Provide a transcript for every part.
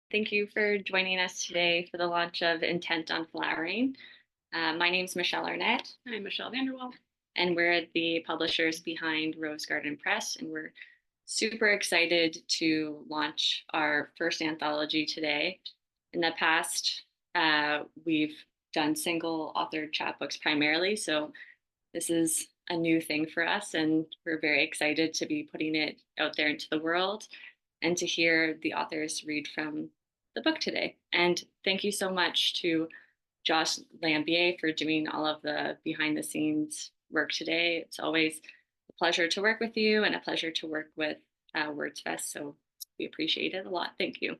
Thank you for joining us today for the launch of Intent on Flowering. My name is Michele Arnett. I'm Michele Vanderwal. And we're the publishers behind Rose Garden Press. And we're super excited to launch our first anthology today. In the past, we've done single authored chapbooks primarily. So this is a new thing for us. And we're very excited to be putting it out there into the world and to hear the authors read from the book today. And thank you so much to Josh Lambier for doing all of the behind the scenes work today. It's always a pleasure to work with you and a pleasure to work with WordsFest. So we appreciate it a lot. Thank you.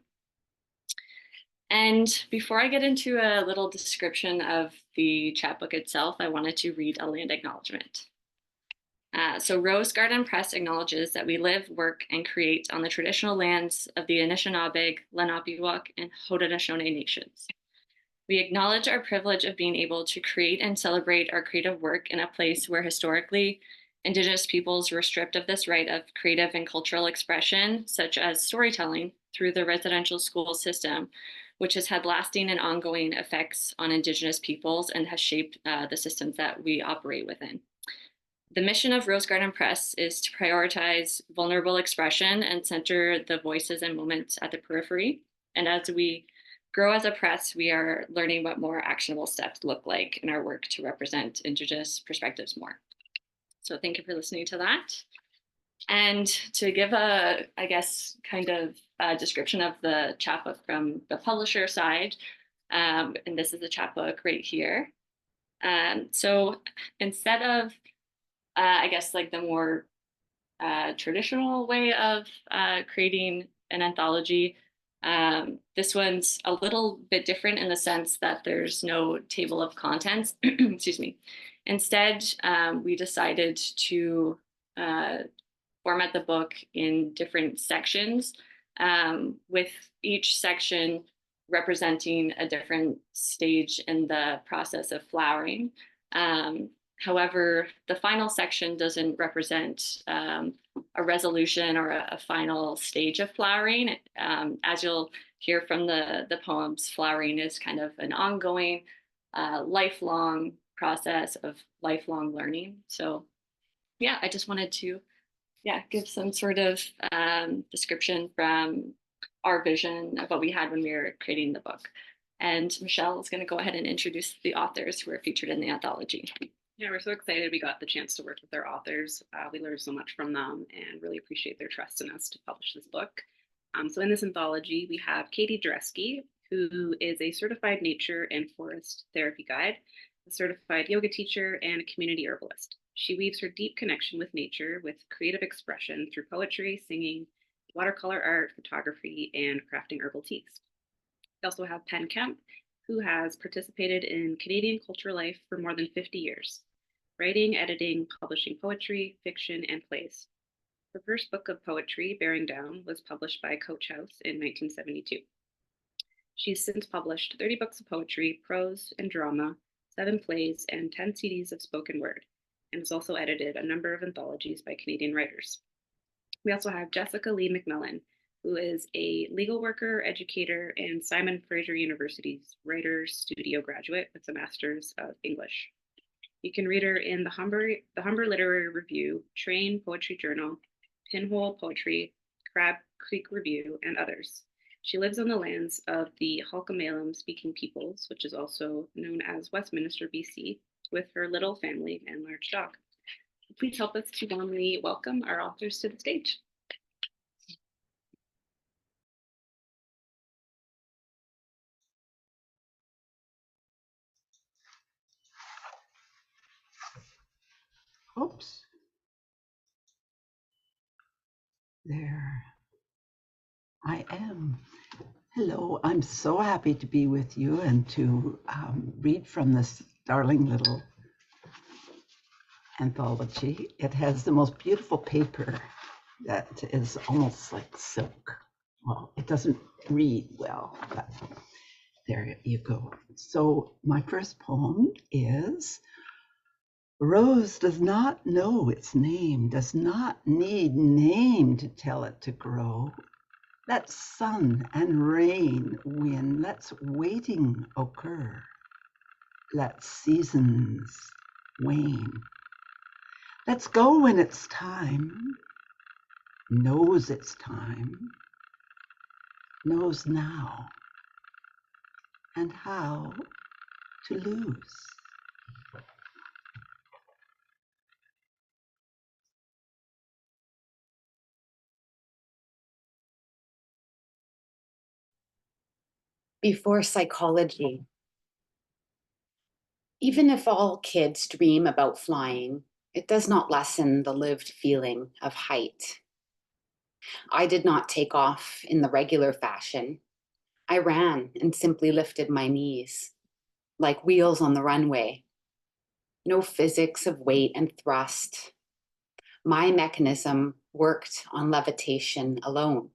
And before I get into a little description of the chapbook itself, I wanted to read a land acknowledgement. So Rose Garden Press acknowledges that we live, work, and create on the traditional lands of the Anishinaabeg, Lenape-Wauq, and Haudenosaunee nations. We acknowledge our privilege of being able to create and celebrate our creative work in a place where historically Indigenous peoples were stripped of this right of creative and cultural expression, such as storytelling, through the residential school system, which has had lasting and ongoing effects on Indigenous peoples and has shaped the systems that we operate within. The mission of Rose Garden Press is to prioritize vulnerable expression and center the voices and moments at the periphery. And as we grow as a press, we are learning what more actionable steps look like in our work to represent Indigenous perspectives more. So thank you for listening to that. And to give a, I guess, kind of a description of the chapbook from the publisher side, and this is the chapbook right here. So instead of I guess like the more traditional way of creating an anthology. This one's a little bit different in the sense that there's no table of contents, excuse me. Instead, we decided to format the book in different sections, with each section representing a different stage in the process of flowering. However, the final section doesn't represent a resolution or a final stage of flowering. As you'll hear from the poems, flowering is kind of an ongoing, lifelong process of lifelong learning. So yeah, I just wanted to give some sort of description from our vision of what we had when we were creating the book. And Michele is going to go ahead and introduce the authors who are featured in the anthology. Yeah, we're so excited we got the chance to work with our authors. We learned so much from them and really appreciate their trust in us to publish this book. So in this anthology, we have Katie Jeresky, who is a certified nature and forest therapy guide, a certified yoga teacher, and a community herbalist. She weaves her deep connection with nature with creative expression through poetry, singing, watercolor art, photography, and crafting herbal teas. We also have Penn Kemp, who has participated in Canadian cultural life for more than 50 years, writing, editing, publishing poetry, fiction, and plays. Her first book of poetry, Bearing Down, was published by Coach House in 1972. She's since published 30 books of poetry, prose, and drama, 7 plays, and 10 CDs of spoken word, and has also edited a number of anthologies by Canadian writers. We also have Jessica Lee McMillan, who is a legal worker, educator, and Simon Fraser University's writer's studio graduate with a Master's of English. You can read her in the Humber Literary Review, Train Poetry Journal, Pinhole Poetry, Crab Creek Review, and others. She lives on the lands of the Halkomelem speaking peoples, which is also known as Westminster, BC, with her little family and large dog. Please help us to warmly welcome our authors to the stage. Oops. There I am. Hello, I'm so happy to be with you and to read from this darling little anthology. It has the most beautiful paper that is almost like silk. Well, it doesn't read well, but there you go. So my first poem is Rose does not know its name, does not need name to tell it to grow. Let sun and rain win, let's waiting occur. Let seasons wane. Let's go when it's time, knows it's time, knows now, and how to lose. Before psychology. Even if all kids dream about flying, it does not lessen the lived feeling of height. I did not take off in the regular fashion. I ran and simply lifted my knees, like wheels on the runway. No physics of weight and thrust. My mechanism worked on levitation alone.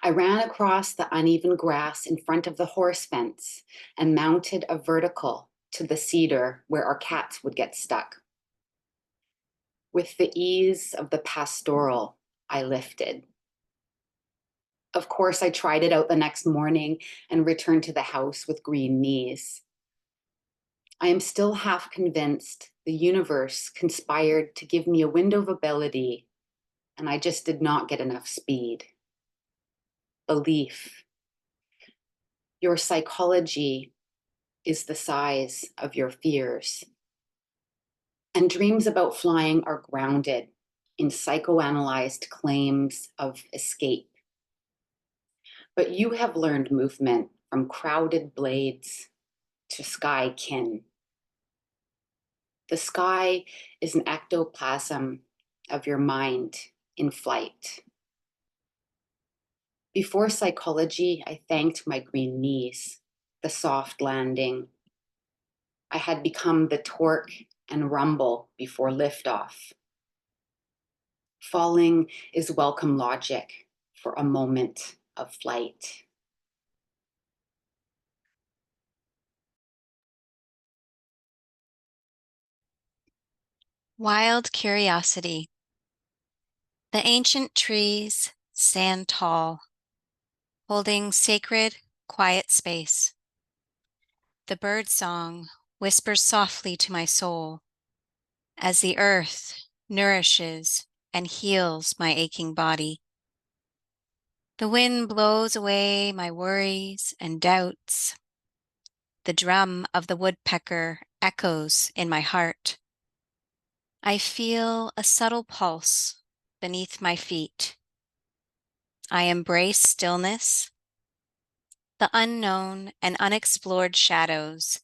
I ran across the uneven grass in front of the horse fence and mounted a vertical to the cedar where our cats would get stuck. With the ease of the pastoral, I lifted. Of course, I tried it out the next morning and returned to the house with green knees. I am still half convinced the universe conspired to give me a window of ability, and I just did not get enough speed. Belief. Your psychology is the size of your fears. And dreams about flying are grounded in psychoanalyzed claims of escape. But you have learned movement from crowded blades to sky kin. The sky is an ectoplasm of your mind in flight. Before psychology, I thanked my green knees, the soft landing. I had become the torque and rumble before liftoff. Falling is welcome logic for a moment of flight. Wild curiosity. The ancient trees stand tall, holding sacred, quiet space. The bird song whispers softly to my soul as the earth nourishes and heals my aching body. The wind blows away my worries and doubts. The drum of the woodpecker echoes in my heart. I feel a subtle pulse beneath my feet. I embrace stillness, the unknown and unexplored shadows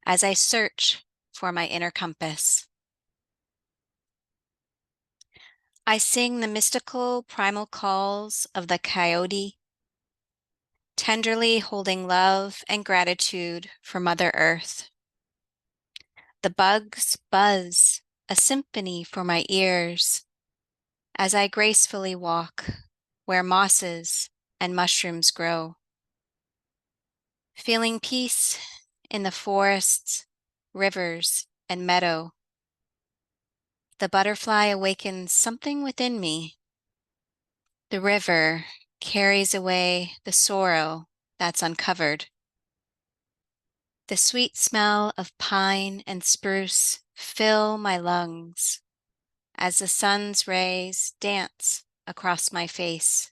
as I search for my inner compass. I sing the mystical primal calls of the coyote, tenderly holding love and gratitude for Mother Earth. The bugs buzz, a symphony for my ears, as I gracefully walk where mosses and mushrooms grow. Feeling peace in the forests, rivers, and meadow. The butterfly awakens something within me. The river carries away the sorrow that's uncovered. The sweet smell of pine and spruce fill my lungs as the sun's rays dance across my face.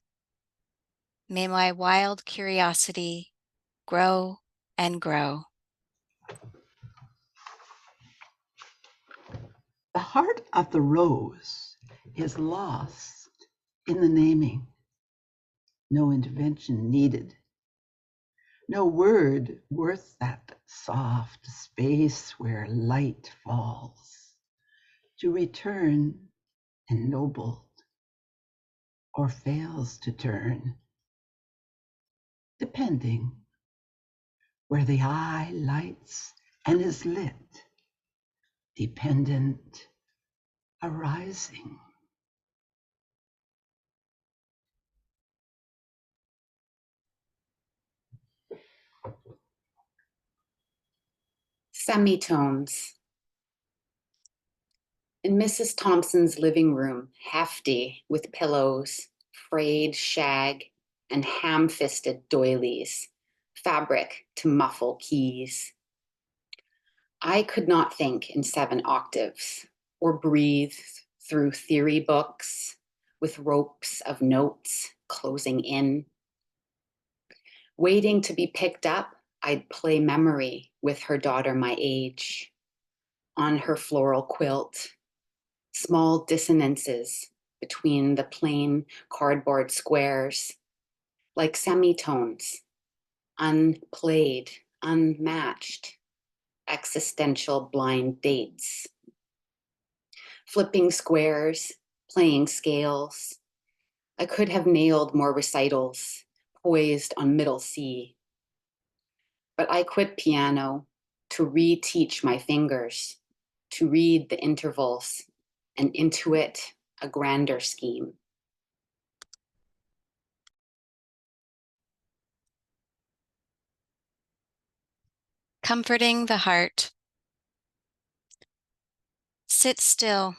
May my wild curiosity grow and grow. The heart of the rose is lost in the naming. No intervention needed. No word worth that soft space where light falls to return ennobled or fails to turn, depending where the eye lights and is lit, dependent arising. Semitones. In Mrs. Thompson's living room, hefty with pillows, frayed shag, and ham-fisted doilies, fabric to muffle keys. I could not think in 7 octaves or breathe through theory books with ropes of notes closing in. Waiting to be picked up, I'd play memory with her daughter my age. On her floral quilt, small dissonances between the plain cardboard squares, like semitones, unplayed, unmatched, existential blind dates. Flipping squares, playing scales. I could have nailed more recitals, poised on middle C. But I quit piano to reteach my fingers, to read the intervals and intuit a grander scheme. Comforting the heart. Sit still.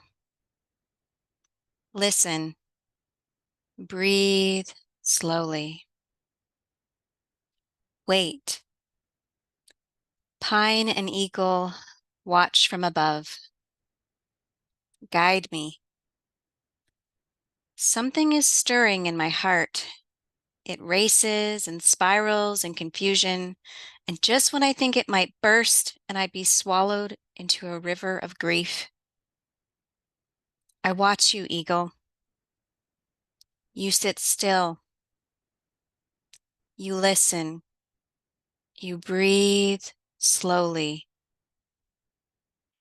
Listen. Breathe slowly. Wait. Pine and eagle watch from above. Guide me. Something is stirring in my heart. It races and spirals in confusion, and just when I think it might burst and I'd be swallowed into a river of grief, I watch you, eagle. You sit still. You listen. You breathe slowly.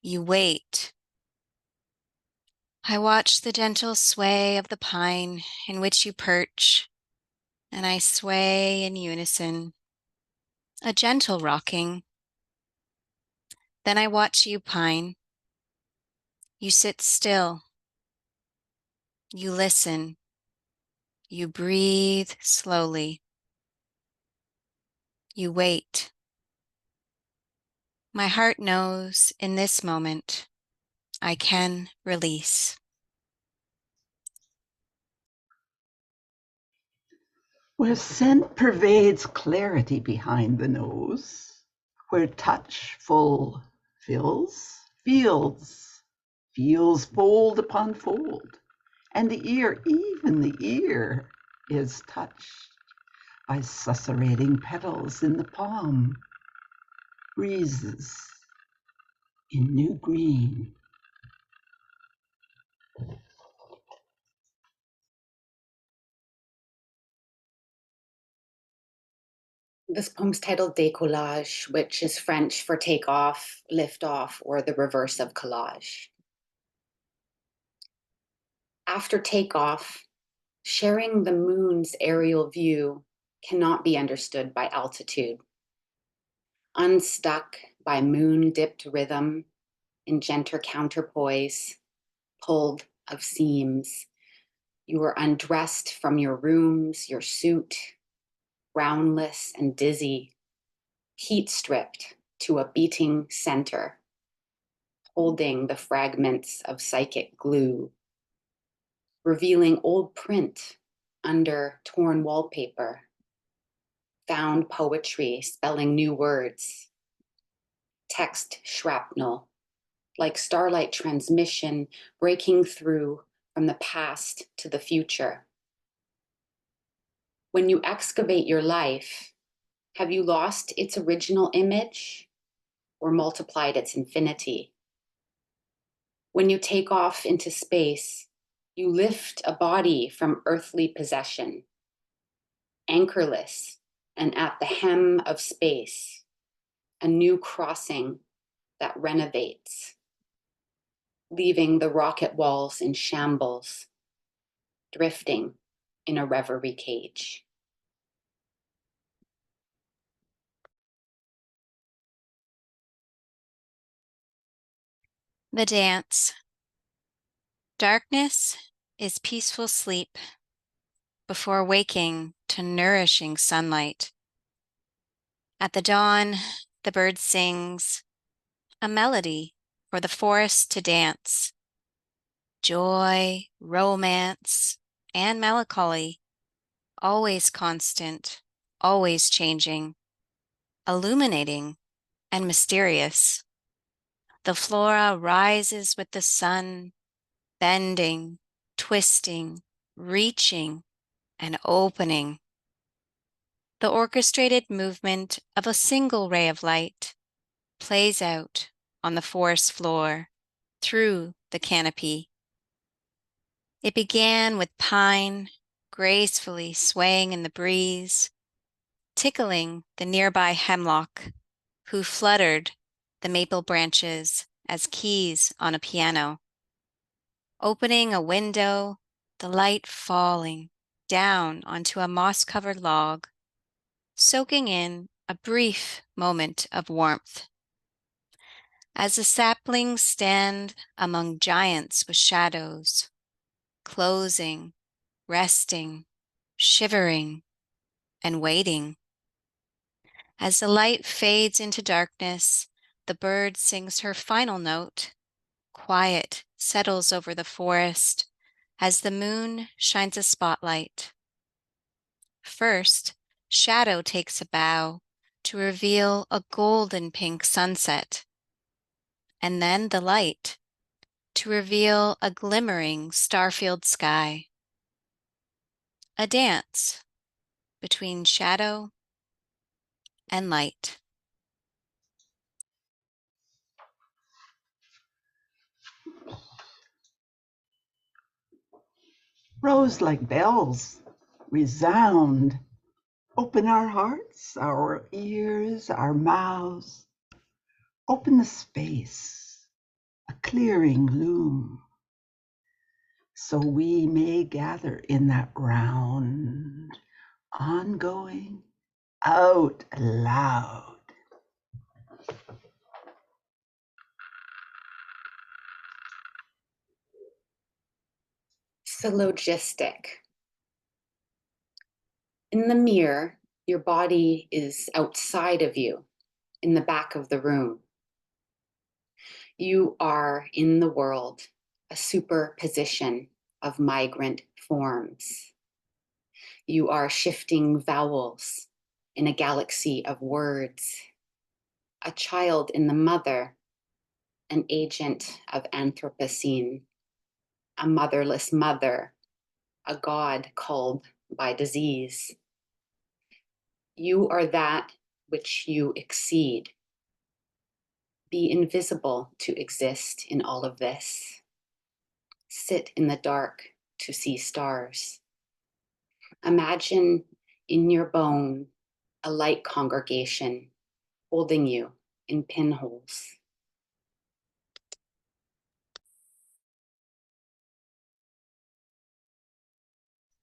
You wait. I watch the gentle sway of the pine in which you perch, and I sway in unison, a gentle rocking. Then I watch you, pine. You sit still. You listen. You breathe slowly. You wait. My heart knows in this moment I can release. Where scent pervades clarity behind the nose, where touch full fills, feels fold upon fold, and the ear, even the ear, is touched by susurrating petals in the palm, breezes in new green. This poem's titled Décollage, which is French for take off, lift off, or the reverse of collage. After takeoff, sharing the moon's aerial view cannot be understood by altitude. Unstuck by moon-dipped rhythm in gentle counterpoise, pulled of seams, you were undressed from your rooms, your suit, brownless and dizzy, heat-stripped to a beating center, holding the fragments of psychic glue, revealing old print under torn wallpaper, found poetry spelling new words, text shrapnel, like starlight transmission breaking through from the past to the future. When you excavate your life, have you lost its original image or multiplied its infinity? When you take off into space, you lift a body from earthly possession, anchorless and at the hem of space, a new crossing that renovates, leaving the rocket walls in shambles, drifting in a reverie cage. The dance. Darkness is peaceful sleep before waking to nourishing sunlight. At the dawn, the bird sings a melody for the forest to dance. Joy, romance, and melancholy, always constant, always changing, illuminating and mysterious. The flora rises with the sun, bending, twisting, reaching, and opening. The orchestrated movement of a single ray of light plays out on the forest floor through the canopy. It began with pine gracefully swaying in the breeze, tickling the nearby hemlock, who fluttered the maple branches as keys on a piano. Opening a window, the light falling down onto a moss-covered log, soaking in a brief moment of warmth. As the saplings stand among giants with shadows, closing, resting, shivering, and waiting. As the light fades into darkness, the bird sings her final note. Quiet settles over the forest as the moon shines a spotlight. First, shadow takes a bow to reveal a golden pink sunset, and then the light to reveal a glimmering star-filled sky. A dance between shadow and light. Rose like bells resound. Open our hearts, our ears, our mouths. Open the space, a clearing loom, so we may gather in that round, ongoing, out loud. Syllogistic. In the mirror, your body is outside of you, in the back of the room. You are in the world, a superposition of migrant forms. You are shifting vowels in a galaxy of words. A child in the mother, an agent of Anthropocene, a motherless mother, a god called by disease. You are that which you exceed. Be invisible to exist in all of this. Sit in the dark to see stars. Imagine in your bone a light congregation holding you in pinholes.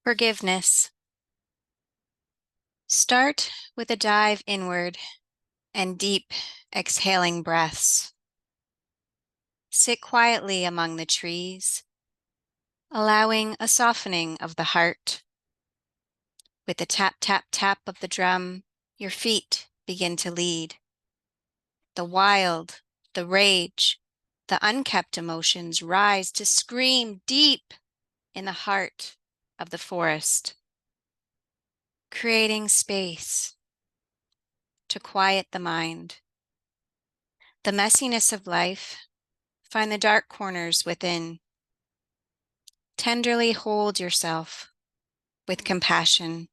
Forgiveness. Start with a dive inward and deep exhaling breaths. Sit quietly among the trees, allowing a softening of the heart. With the tap, tap, tap of the drum, your feet begin to lead. The wild, the rage, the unkept emotions rise to scream deep in the heart of the forest, creating space to quiet the mind. The messiness of life, find the dark corners within. Tenderly hold yourself with compassion.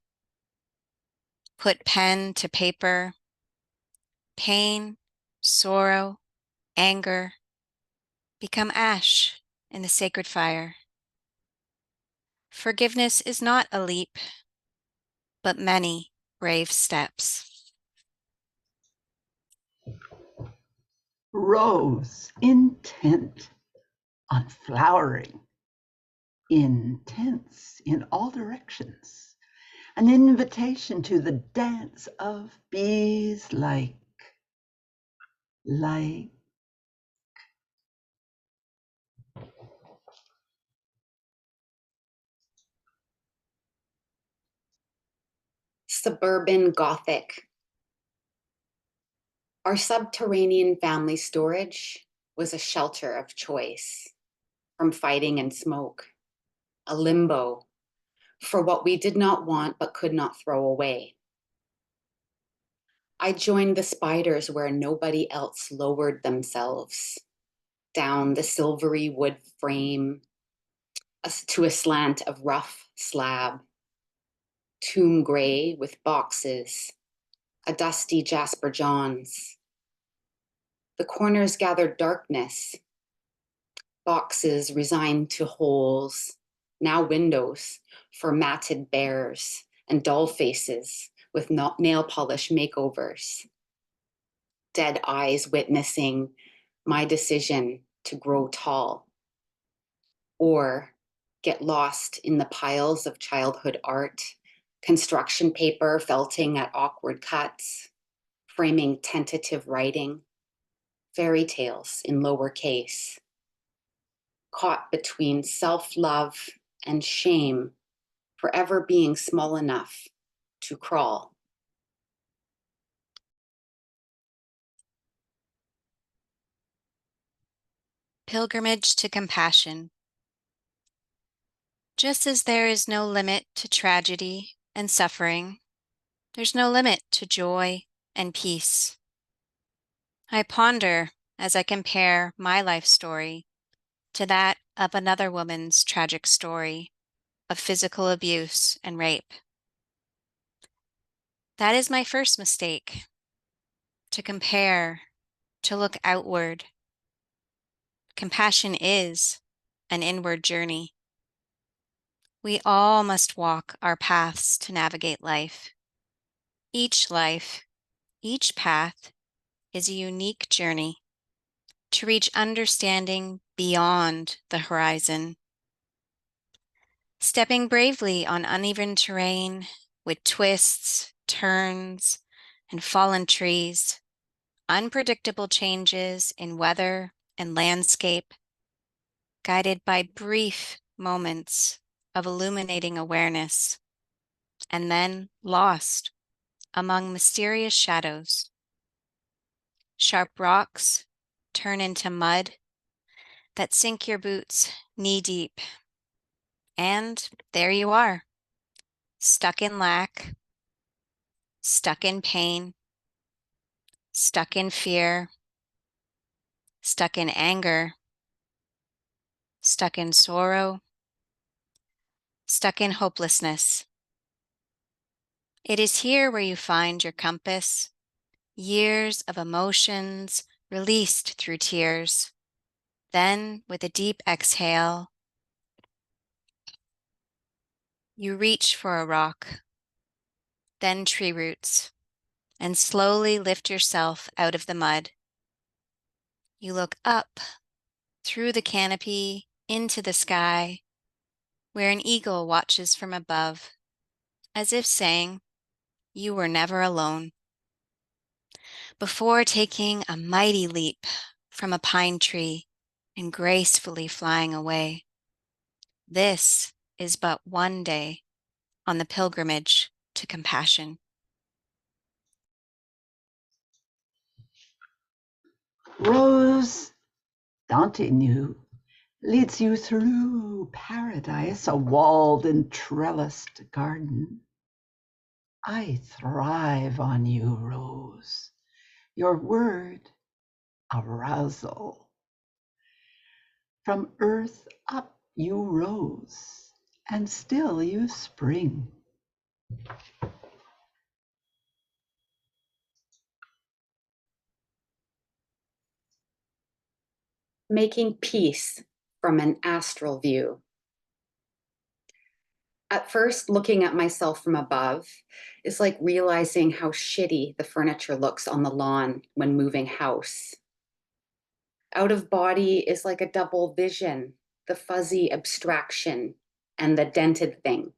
Put pen to paper. Pain, sorrow, anger become ash in the sacred fire. Forgiveness is not a leap, but many brave steps. Rose, intent on flowering, intense in all directions. An invitation to the dance of bees like. Suburban Gothic. Our subterranean family storage was a shelter of choice from fighting and smoke, a limbo for what we did not want but could not throw away. I joined the spiders where nobody else lowered themselves, down the silvery wood frame to a slant of rough slab, tomb gray with boxes, a dusty Jasper Johns. The corners gathered darkness, boxes resigned to holes, now windows for matted bears and doll faces with nail polish makeovers. Dead eyes witnessing my decision to grow tall or get lost in the piles of childhood art, construction paper felting at awkward cuts, framing tentative writing, fairy tales in lowercase, caught between self-love and shame for ever being small enough to crawl. Pilgrimage to compassion. Just as there is no limit to tragedy and suffering, there's no limit to joy and peace. I ponder as I compare my life story to that of another woman's tragic story of physical abuse and rape. That is my first mistake, to compare, to look outward. Compassion is an inward journey. We all must walk our paths to navigate life. Each life, each path is a unique journey to reach understanding beyond the horizon. Stepping bravely on uneven terrain with twists, turns, and fallen trees, unpredictable changes in weather and landscape, guided by brief moments of illuminating awareness, and then lost among mysterious shadows. Sharp rocks turn into mud that sink your boots knee-deep. And there you are, stuck in lack, stuck in pain, stuck in fear, stuck in anger, stuck in sorrow, stuck in hopelessness. It is here where you find your compass, years of emotions released through tears. Then, with a deep exhale, you reach for a rock, then tree roots, and slowly lift yourself out of the mud. You look up through the canopy into the sky, where an eagle watches from above, as if saying, "You were never alone." Before taking a mighty leap from a pine tree and gracefully flying away. This is but one day on the pilgrimage to compassion. Rose, Dante knew, leads you through paradise, a walled and trellised garden. I thrive on you, Rose. Your word, arousal. From earth up you rose, and still you spring. Making peace from an astral view. At first, looking at myself from above is like realizing how shitty the furniture looks on the lawn when moving house. Out of body is like a double vision, the fuzzy abstraction and the dented thing.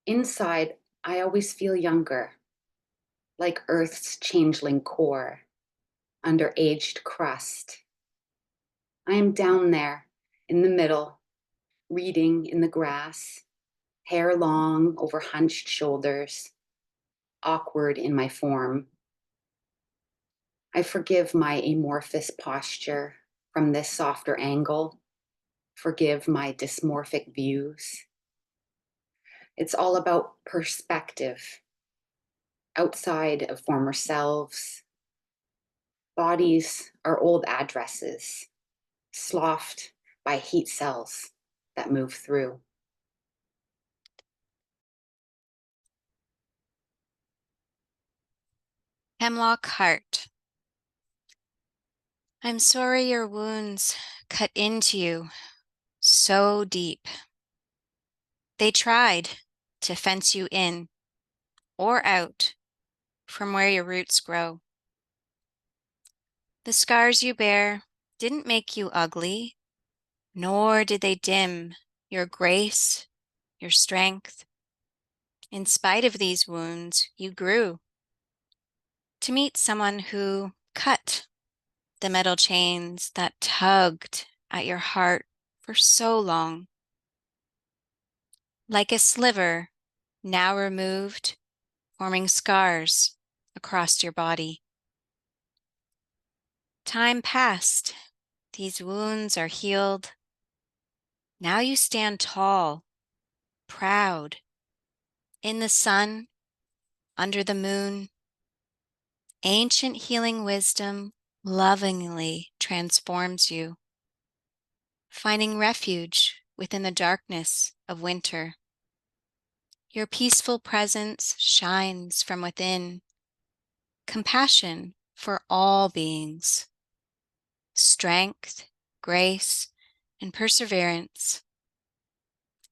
Inside, I always feel younger, like Earth's changeling core, under aged crust. I am down there in the middle, reading in the grass, hair long over hunched shoulders, awkward in my form. I forgive my amorphous posture from this softer angle, forgive my dysmorphic views. It's all about perspective. Outside of former selves, bodies are old addresses, sloughed by heat cells that move through. Hemlock heart. I'm sorry your wounds cut into you so deep. They tried to fence you in or out from where your roots grow. The scars you bear didn't make you ugly, nor did they dim your grace, your strength. In spite of these wounds, you grew to meet someone who cut the metal chains that tugged at your heart for so long. Like a sliver now removed, forming scars across your body. Time passed, these wounds are healed. Now you stand tall, proud, in the sun, under the moon. Ancient healing wisdom lovingly transforms you, finding refuge within the darkness of winter. Your peaceful presence shines from within, compassion for all beings, strength, grace, and perseverance.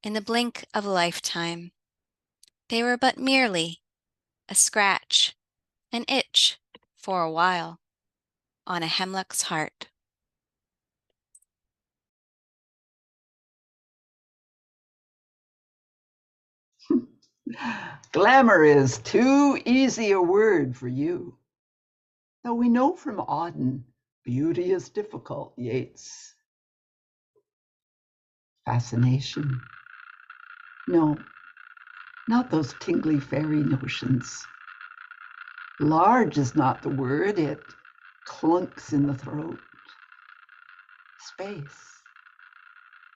In the blink of a lifetime, they were but merely a scratch, an itch for a while on a hemlock's heart. Glamour is too easy a word for you. Though we know from Auden, beauty is difficult, Yeats. Fascination. No, not those tingly fairy notions. Large is not the word, it clunks in the throat. Space.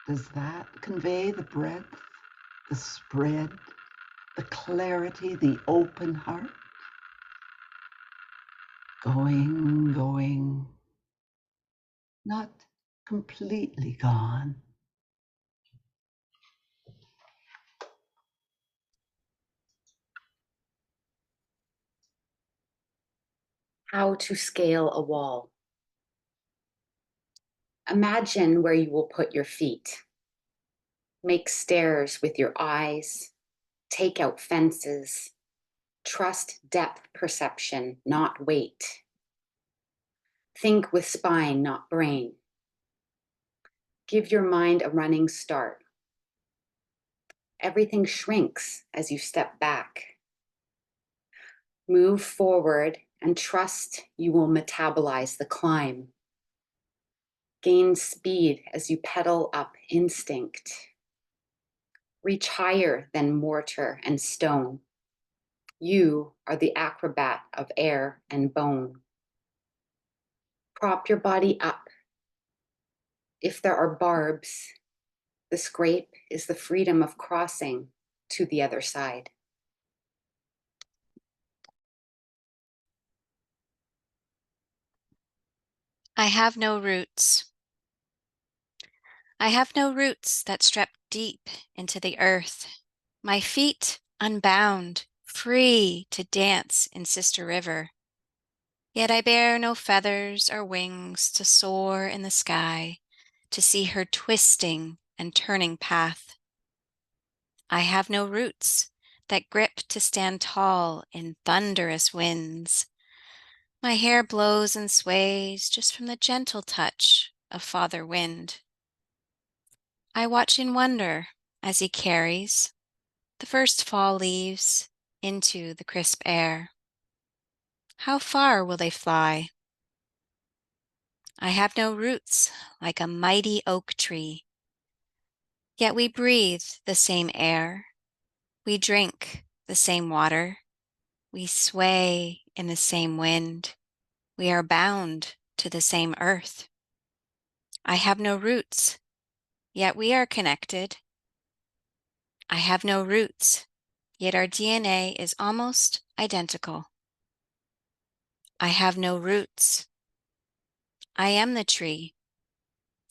Does that convey the breadth, the spread, the clarity, the open heart? Going, going, not completely gone. How to scale a wall. Imagine where you will put your feet. Make stairs with your eyes. Take out fences. Trust depth perception, not weight. Think with spine, not brain. Give your mind a running start. Everything shrinks as you step back. Move forward and trust you will metabolize the climb. Gain speed as you pedal up instinct. Reach higher than mortar and stone. You are the acrobat of air and bone. Prop your body up. If there are barbs, the scrape is the freedom of crossing to the other side. I have no roots. I have no roots that stretch deep into the earth. My feet unbound, free to dance in Sister River. Yet I bear no feathers or wings to soar in the sky, to see her twisting and turning path. I have no roots that grip to stand tall in thunderous winds. My hair blows and sways just from the gentle touch of Father Wind. I watch in wonder as he carries the first fall leaves into the crisp air. How far will they fly? I have no roots like a mighty oak tree, yet we breathe the same air. We drink the same water. We sway in the same wind. We are bound to the same earth. I have no roots, yet we are connected. I have no roots, yet our DNA is almost identical. I have no roots. I am the tree,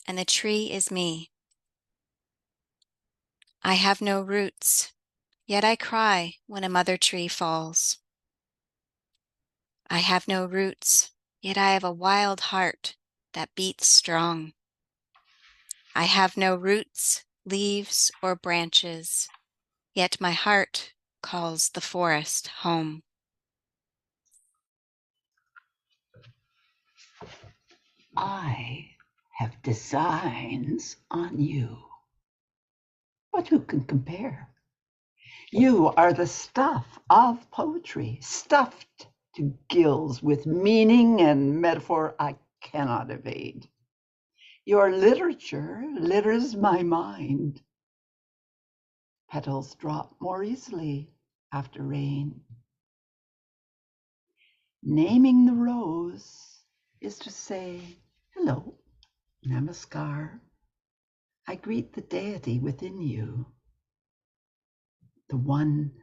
and the tree is me. I have no roots, yet I cry when a mother tree falls. I have no roots, yet I have a wild heart that beats strong. I have no roots, leaves, or branches, yet my heart calls the forest home. I have designs on you, but who can compare? You are the stuff of poetry, stuffed to gills with meaning and metaphor I cannot evade. Your literature litters my mind. Petals drop more easily after rain. Naming the rose is to say, hello, namaskar. I greet the deity within you, the one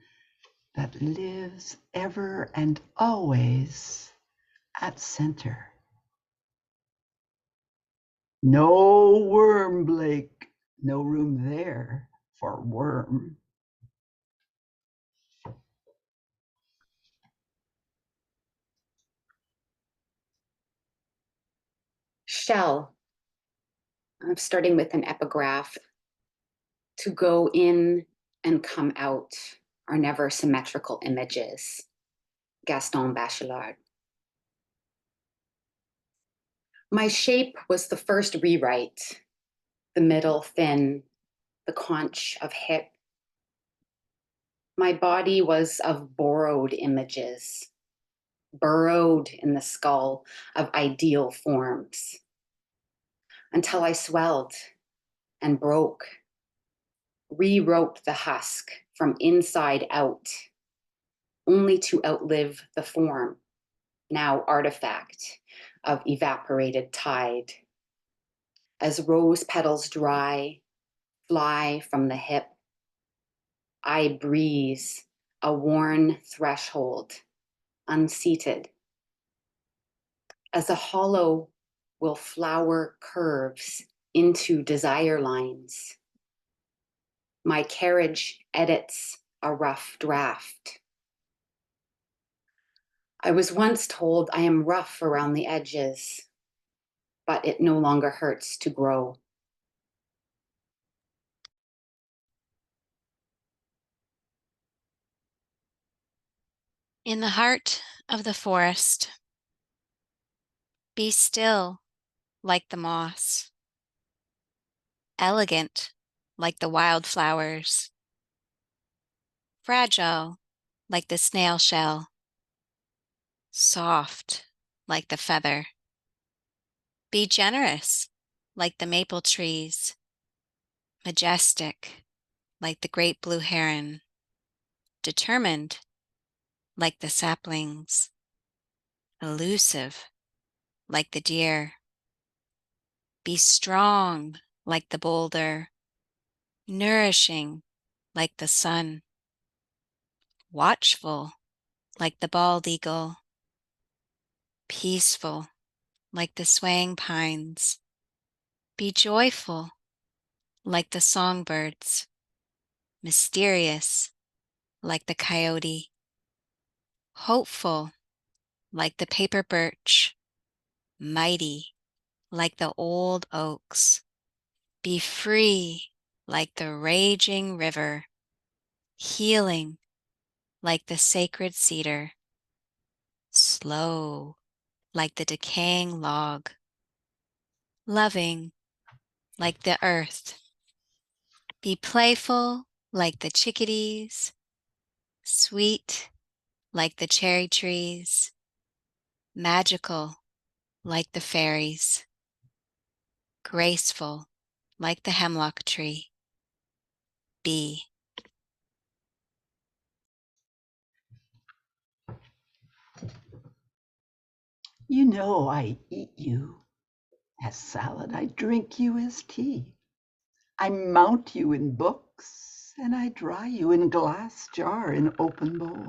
that lives ever and always at center. No worm, Blake, no room there for worm. Shell, I'm starting with an epigraph. To go in and come out are never symmetrical images. Gaston Bachelard. My shape was the first rewrite, the middle thin, the conch of hip. My body was of borrowed images, burrowed in the skull of ideal forms, until I swelled and broke, rewrote the husk from inside out, only to outlive the form, now artifact of evaporated tide. As rose petals dry, fly from the hip, I breeze a worn threshold, unseated. As a hollow will flower curves into desire lines. My carriage edits a rough draft. I was once told I am rough around the edges, but it no longer hurts to grow. In the heart of the forest, be still like the moss, elegant like the wildflowers, fragile like the snail shell, soft like the feather. Be generous like the maple trees, majestic like the great blue heron, determined like the saplings, elusive like the deer. Be strong like the boulder, nourishing like the sun, watchful like the bald eagle, peaceful like the swaying pines. Be joyful like the songbirds, mysterious like the coyote, hopeful like the paper birch, mighty like the old oaks. Be free like the raging river, healing like the sacred cedar, slow like the decaying log, loving like the earth. Be playful like the chickadees, sweet like the cherry trees, magical like the fairies, graceful like the hemlock tree. Be. You know I eat you as salad, I drink you as tea. I mount you in books and I dry you in glass jar in open bowl.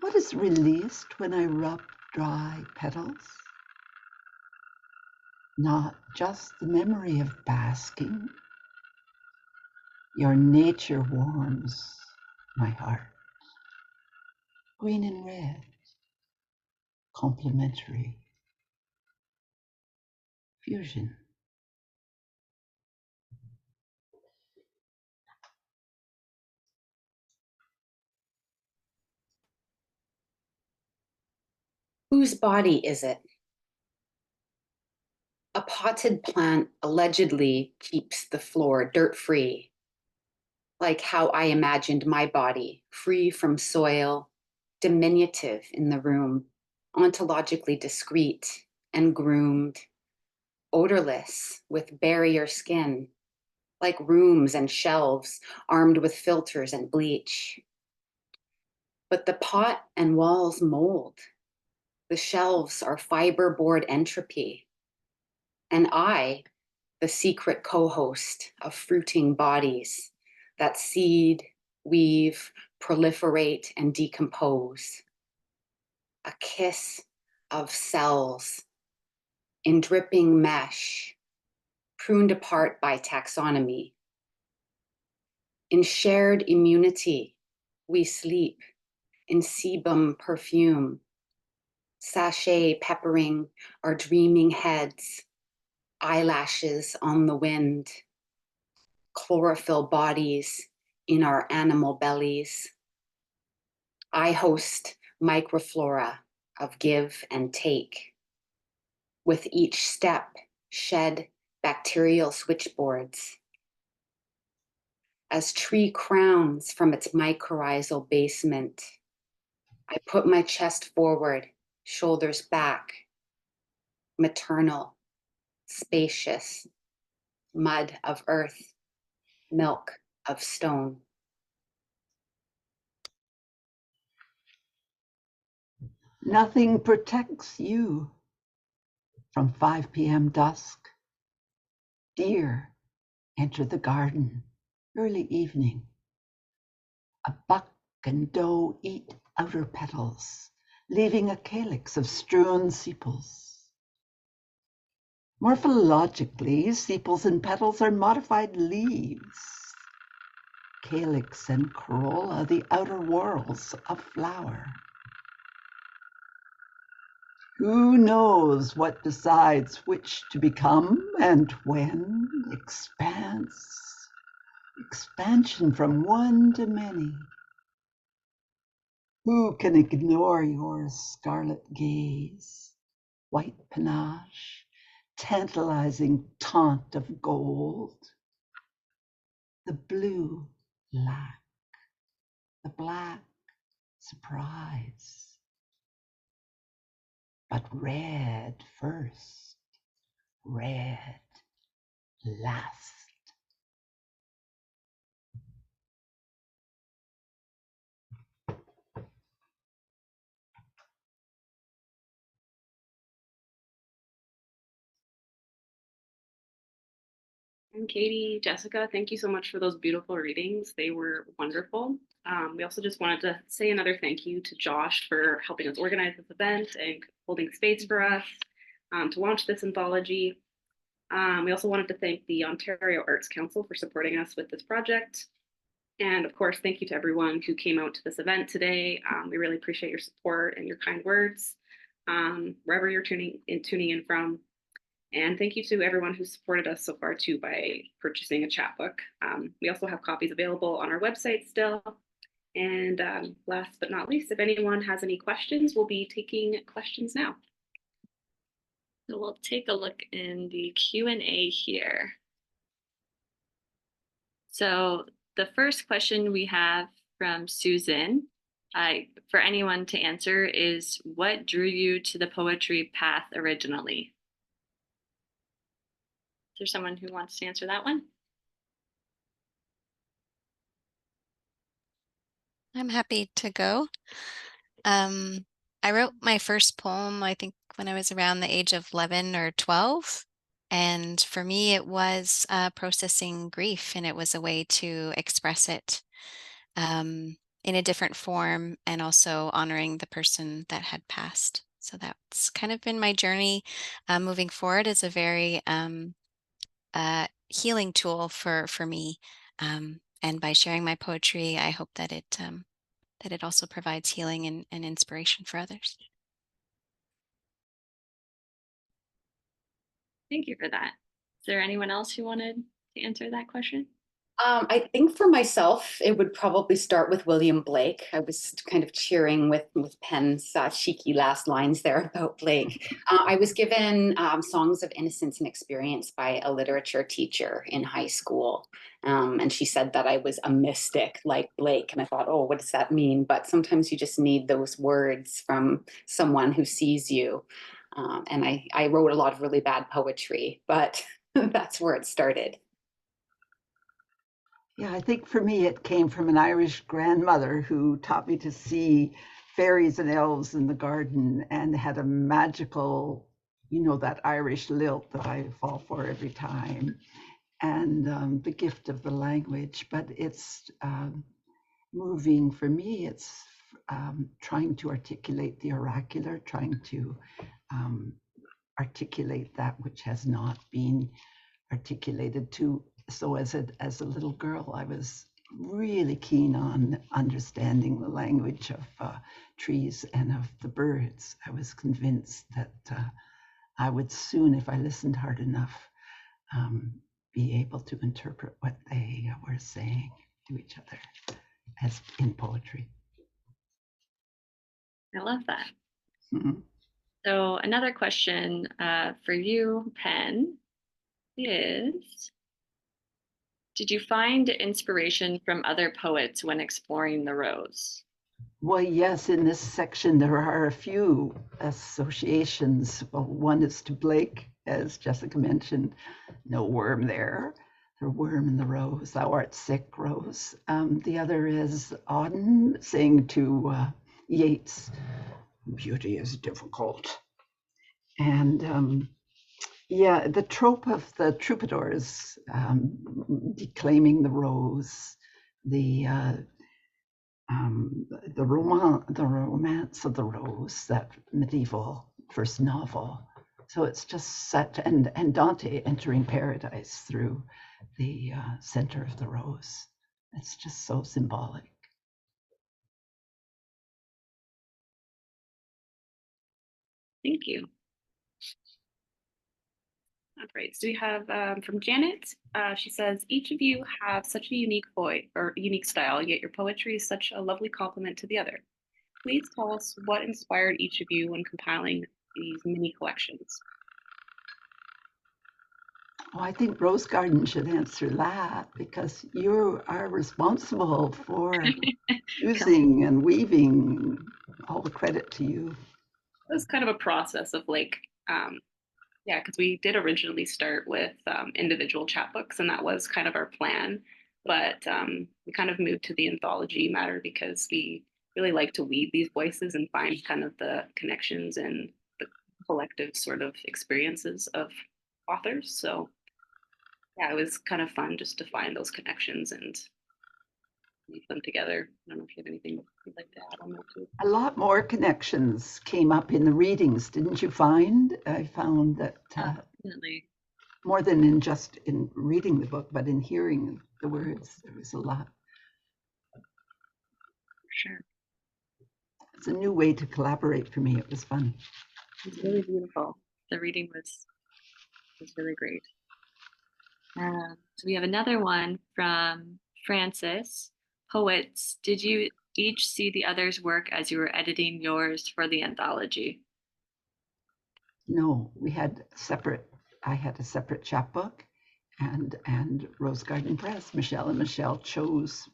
What is released when I rub dry petals? Not just the memory of basking. Your nature warms my heart. Green and red, complementary. Fusion. Whose body is it? A potted plant allegedly keeps the floor dirt-free, like how I imagined my body, free from soil, diminutive in the room, ontologically discreet and groomed, odorless with barrier skin, like rooms and shelves armed with filters and bleach. But the pot and walls mold. The shelves are fiberboard entropy. And I, the secret co-host of fruiting bodies that seed, weave, proliferate, and decompose. A kiss of cells in dripping mesh, pruned apart by taxonomy. In shared immunity, we sleep in sebum perfume, sachet peppering our dreaming heads, eyelashes on the wind, chlorophyll bodies in our animal bellies. I host microflora of give and take. With each step, shed bacterial switchboards. As tree crowns from its mycorrhizal basement, I put my chest forward, shoulders back, maternal, spacious, mud of earth, milk of stone. Nothing protects you from 5 p.m. dusk. Deer enter the garden early evening. A buck and doe eat outer petals, leaving a calyx of strewn sepals. Morphologically, sepals and petals are modified leaves. Calyx and corolla, the outer whorls of flower. Who knows what decides which to become and when? Expansion from one to many. Who can ignore your scarlet gaze, white panache, tantalizing taunt of gold? The blue lack, the black surprise. But red first, red last. And Katie, Jessica, thank you so much for those beautiful readings. They were wonderful. We also just wanted to say another thank you to Josh for helping us organize this event and holding space for us to launch this anthology. We also wanted to thank the Ontario Arts Council for supporting us with this project. And of course, thank you to everyone who came out to this event today. We really appreciate your support and your kind words, wherever you're tuning in from. And thank you to everyone who supported us so far too by purchasing a chapbook. We also have copies available on our website still. And last but not least, if anyone has any questions, we'll be taking questions now. So we'll take a look in the Q&A here. So the first question we have from Susan, for anyone to answer, is what drew you to the poetry path originally? Is there someone who wants to answer that one? I'm happy to go. I wrote my first poem, I think, when I was around the age of 11 or 12. And for me, it was processing grief, and it was a way to express it in a different form, and also honoring the person that had passed. So that's kind of been my journey. Moving forward is a very healing tool for me. And by sharing my poetry, I hope that it also provides healing and inspiration for others. Thank you for that. Is there anyone else who wanted to answer that question? I think for myself, it would probably start with William Blake. I was kind of cheering with Penn's cheeky last lines there about Blake. I was given Songs of Innocence and Experience by a literature teacher in high school. And she said that I was a mystic like Blake. And I thought, oh, what does that mean? But sometimes you just need those words from someone who sees you. And I wrote a lot of really bad poetry, but that's where it started. Yeah, I think for me it came from an Irish grandmother who taught me to see fairies and elves in the garden and had a magical, that Irish lilt that I fall for every time, and the gift of the language. But it's moving for me. It's trying to articulate the oracular, trying to articulate that which has not been articulated to. So as a little girl, I was really keen on understanding the language of trees and of the birds. I was convinced that I would soon, if I listened hard enough, be able to interpret what they were saying to each other as in poetry. I love that. Mhm. So another question for you, Penn, is did you find inspiration from other poets when exploring the rose? Well, yes, in this section, there are a few associations. Well, one is to Blake, as Jessica mentioned, no worm there. The worm in the rose, thou art sick, rose. The other is Auden saying to Yeats, beauty is difficult. And yeah, the trope of the troubadours declaiming the rose, the the romance of the rose, that medieval first novel. So it's just such, and Dante entering paradise through the center of the rose. It's just so symbolic. Thank you. All right. So we have from Janet. She says, each of you have such a unique voice or unique style, yet your poetry is such a lovely complement to the other. Please tell us what inspired each of you when compiling these mini collections. Oh, I think Rose Garden should answer that because you are responsible for using and weaving. All the credit to you. It was kind of a process of like, yeah, because we did originally start with individual chapbooks, and that was kind of our plan. But we kind of moved to the anthology matter because we really like to weave these voices and find kind of the connections and the collective sort of experiences of authors. So yeah, it was kind of fun just to find those connections and weave them together. I don't know if you have anything you'd like to add on that too. A lot more connections came up in the readings, didn't you find? I found that Definitely. more than in just in reading the book, but in hearing the words, there was a lot. For sure. It's a new way to collaborate for me. It was fun. It's really beautiful. The reading was really great. So we have another one from Francis. Poets, did you each see the other's work as you were editing yours for the anthology? No, we had separate. I had a separate chapbook, and Rose Garden Press. Michele and Michele chose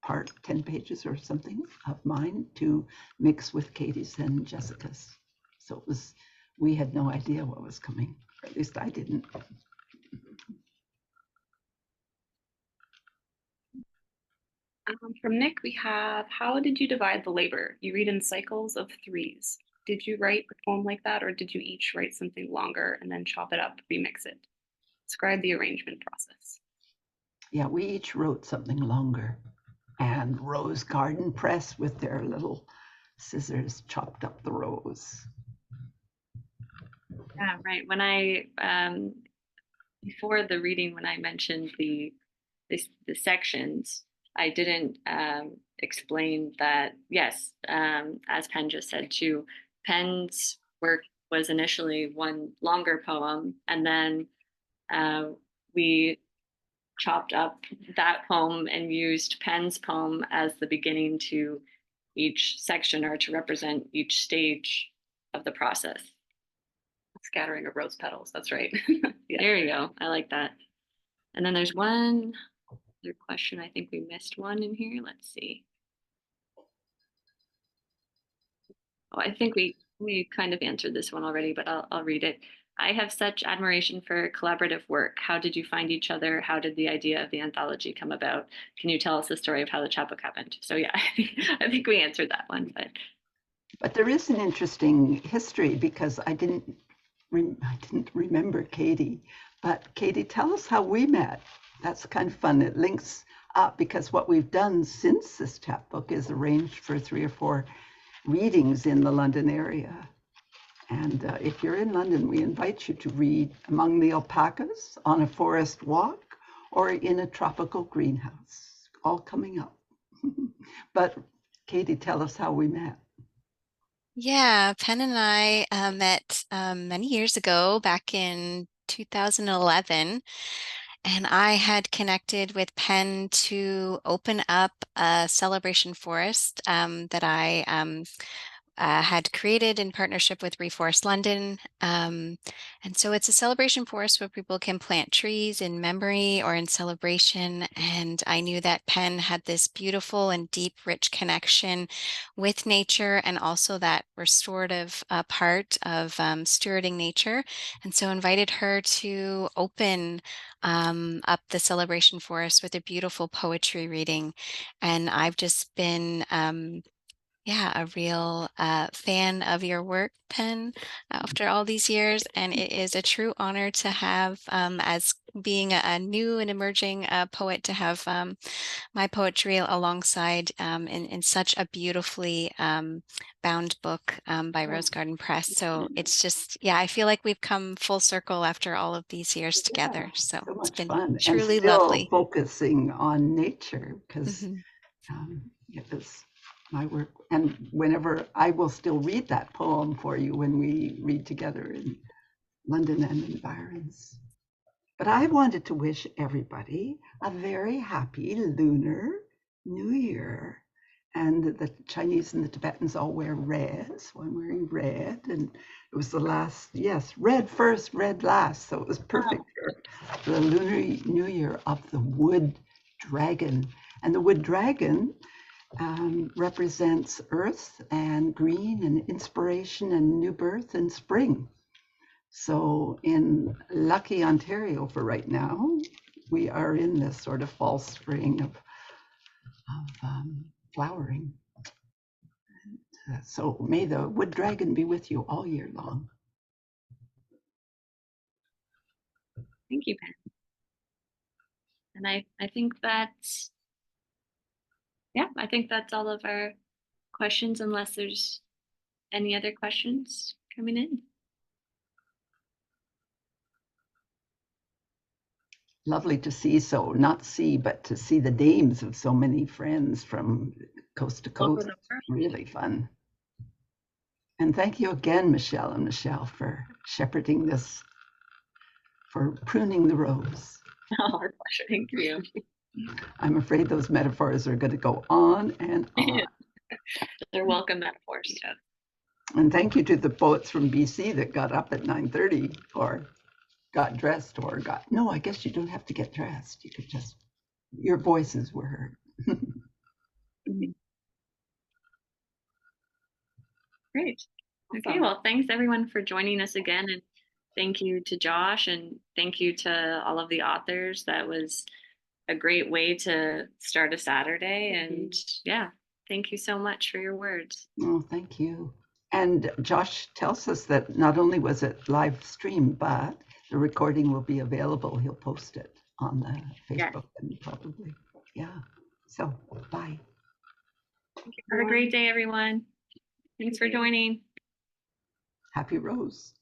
part 10 pages or something of mine to mix with Katie's and Jessica's. So it was. We had no idea what was coming, or at least I didn't. From Nick, we have, how did you divide the labor? You read in cycles of threes. Did you write a poem like that, or did you each write something longer and then chop it up, remix it? Describe the arrangement process. Yeah, we each wrote something longer. And Rose Garden Press with their little scissors chopped up the rose. Yeah, right. When I before the reading, when I mentioned the sections, I didn't explain that. Yes, as Penn just said too, Penn's work was initially one longer poem, and then we chopped up that poem and used Penn's poem as the beginning to each section, or to represent each stage of the process. Scattering of rose petals. That's right. Yeah. There you go. I like that. And then there's one other question. I think we missed one in here. Let's see. Oh, I think we kind of answered this one already, but I'll read it. I have such admiration for collaborative work. How did you find each other? How did the idea of the anthology come about? Can you tell us the story of how the chapbook happened? So yeah, I think we answered that one. But there is an interesting history, because I didn't remember Katie. But Katie, tell us how we met. That's kind of fun. It links up, because what we've done since this chapbook is arranged for 3 or 4 readings in the London area. And if you're in London, we invite you to read Among the Alpacas, On a Forest Walk, or In a Tropical Greenhouse, all coming up. But Katie, tell us how we met. Yeah, Penn and I met many years ago, back in 2011. And I had connected with Penn to open up a celebration forest that I had created in partnership with Reforest London. And so it's a celebration forest where people can plant trees in memory or in celebration. And I knew that Penn had this beautiful and deep, rich connection with nature, and also that restorative part of stewarding nature. And so invited her to open up the celebration forest with a beautiful poetry reading. And I've just been a real fan of your work, Penn, after all these years. And it is a true honor to have, as being a new and emerging poet, to have my poetry alongside in such a beautifully bound book by Rose Garden Press. So it's just, I feel like we've come full circle after all of these years together. So So it's much been fun, truly and still lovely. focusing on nature, because it was my work. And whenever I will still read that poem for you when we read together in London and environs. But I wanted to wish everybody a very happy Lunar New Year. And the Chinese and the Tibetans all wear red, so I'm wearing red. And it was the last, red first, red last. So it was perfect for the Lunar New Year of the wood dragon. And the wood dragon represents earth and green and inspiration and new birth and spring. So in lucky Ontario for right now, we are in this sort of fall spring of flowering. So may the wood dragon be with you all year long. Thank you, Penn. And I think that's, I think that's all of our questions, unless there's any other questions coming in. Lovely to see, but to see the names of so many friends from coast to coast. Really fun. And thank you again, Michele and Michele, for shepherding this, for pruning the rose. Oh, our pleasure. Thank you. I'm afraid those metaphors are going to go on and on. They're welcome metaphors. Yeah. And thank you to the poets from BC that got up at 9:30 or got dressed or no, I guess you don't have to get dressed. You could just, your voices were heard. Great. Okay, well, thanks everyone for joining us again. And thank you to Josh, and thank you to all of the authors. That was a great way to start a Saturday. And thank you so much for your words. Oh, thank you. And Josh tells us that not only was it live streamed, but the recording will be available. He'll post it on the Facebook and probably, yeah. So, bye. Have a great day, everyone. Thanks for joining. Happy Rose.